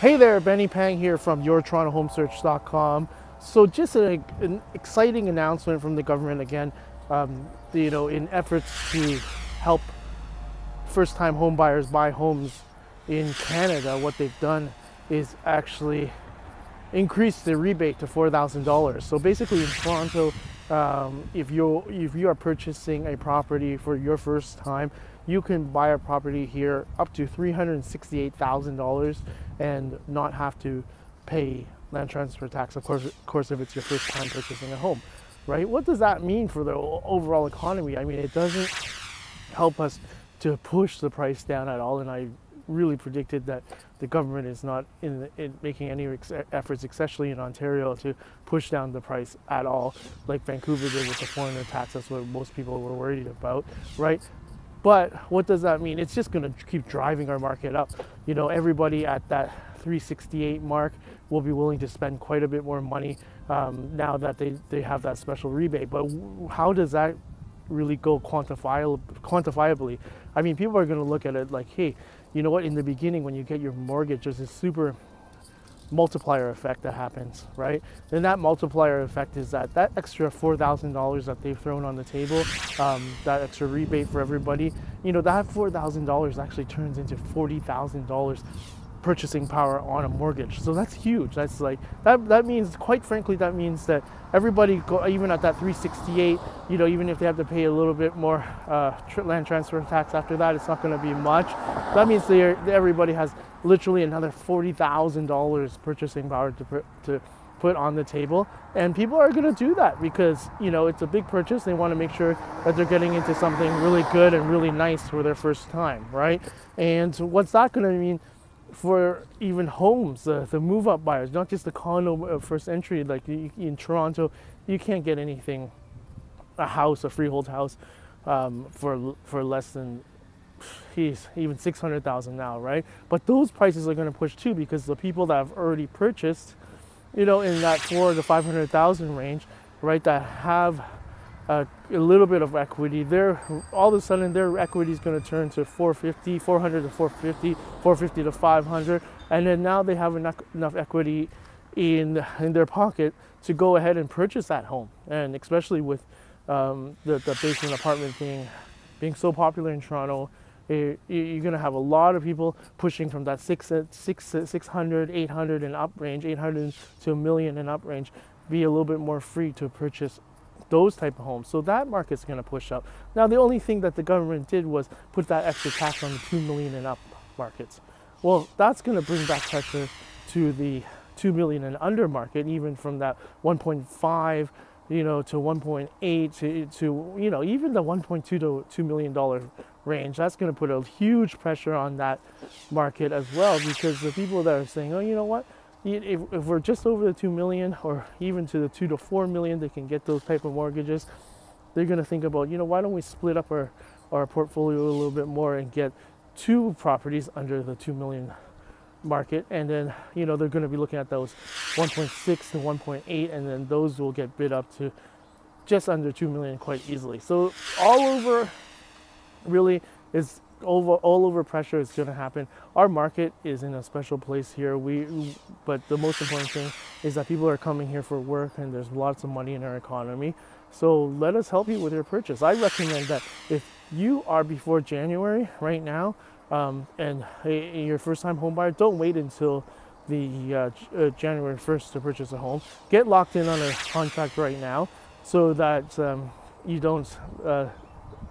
Hey there, Benny Pang here from yourtorontohomesearch.com. So just an exciting announcement from the government again, in efforts to help first-time home buyers buy homes in Canada. What they've done is actually increase the rebate to $4,000. So basically in Toronto, if you are purchasing a property for your first time, you can buy a property here up to $368,000 and not have to pay land transfer tax. Of course, if it's your first time purchasing a home, right? What does that mean for the overall economy? I mean, it doesn't help us to push the price down at all, and I really predicted that the government is not in making any efforts, especially in Ontario, to push down the price at all, like Vancouver did with the foreigner tax. That's what most people were worried about, right? But what does that mean? It's just going to keep driving our market up. You know, everybody at that 368 mark will be willing to spend quite a bit more money now that they have that special rebate. But how does that really go quantifiably? I mean, people are going to look at it like, hey, you know what, in the beginning when you get your mortgage, there's this super multiplier effect that happens, right? Then that multiplier effect is that extra $4,000 that they've thrown on the table, that extra rebate for everybody, you know, that $4,000 actually turns into $40,000 purchasing power on a mortgage. So that's huge. That's like that means, quite frankly, that means that everybody even at that 368, you know, even if they have to pay a little bit more land transfer tax after that, it's not going to be much. That means everybody has literally another $40,000 purchasing power to put on the table, and people are going to do that because, you know, it's a big purchase. They want to make sure that they're getting into something really good and really nice for their first time, right? And what's that going to mean for even homes, the move-up buyers, not just the condo first entry? Like in Toronto, you can't get anything, a freehold house, for less than, even $600,000 now, right? But those prices are going to push too, because the people that have already purchased, you know, in that $400,000 to $500,000 range, right, that have a little bit of equity, all of a sudden their equity is going to turn to 400 to 450, 450 to 500, and then now they have enough equity in their pocket to go ahead and purchase that home. And especially with the basement apartment being so popular in Toronto, you're going to have a lot of people pushing from that 600, 800 and up range, 800 to $1 million and up range, be a little bit more free to purchase those type of homes. So that market's going to push up. Now, the only thing that the government did was put that extra tax on the 2 million and up markets. Well, that's going to bring back pressure to the 2 million and under market, even from that 1.5, you know, to 1.8 to you know, even the 1.2 to $2 million range. That's going to put a huge pressure on that market as well, because the people that are saying, oh, you know what, if we're just over the 2 million or even to the 2 to 4 million, they can get those type of mortgages. They're going to think about, you know, why don't we split up our portfolio a little bit more and get 2 properties under the 2 million market, and then, you know, they're going to be looking at those 1.6 to 1.8, and then those will get bid up to just under 2 million quite easily. So all over, really, is all over pressure is going to happen. Our market is in a special place here. But the most important thing is that people are coming here for work, and there's lots of money in our economy. So let us help you with your purchase. I recommend that if you are before January right now, and you're a first-time home buyer, don't wait until the January 1st to purchase a home. Get locked in on a contract right now, so that you don't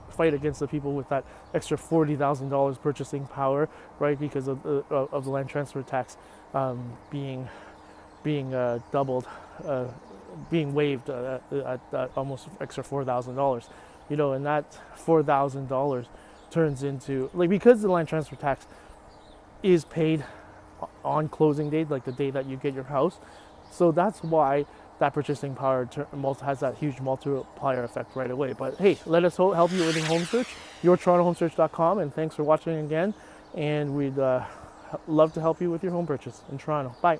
fight against the people with that extra $40,000 purchasing power, right? Because of the land transfer tax being doubled, being waived at almost extra $4,000. You know, and that $4,000 turns into, like, because the land transfer tax is paid on closing date, like the day that you get your house. So that's why that purchasing power has that huge multiplier effect right away. But hey, let us help you with your home search, yourtorontohomesearch.com, and thanks for watching again. And we'd love to help you with your home purchase in Toronto. Bye.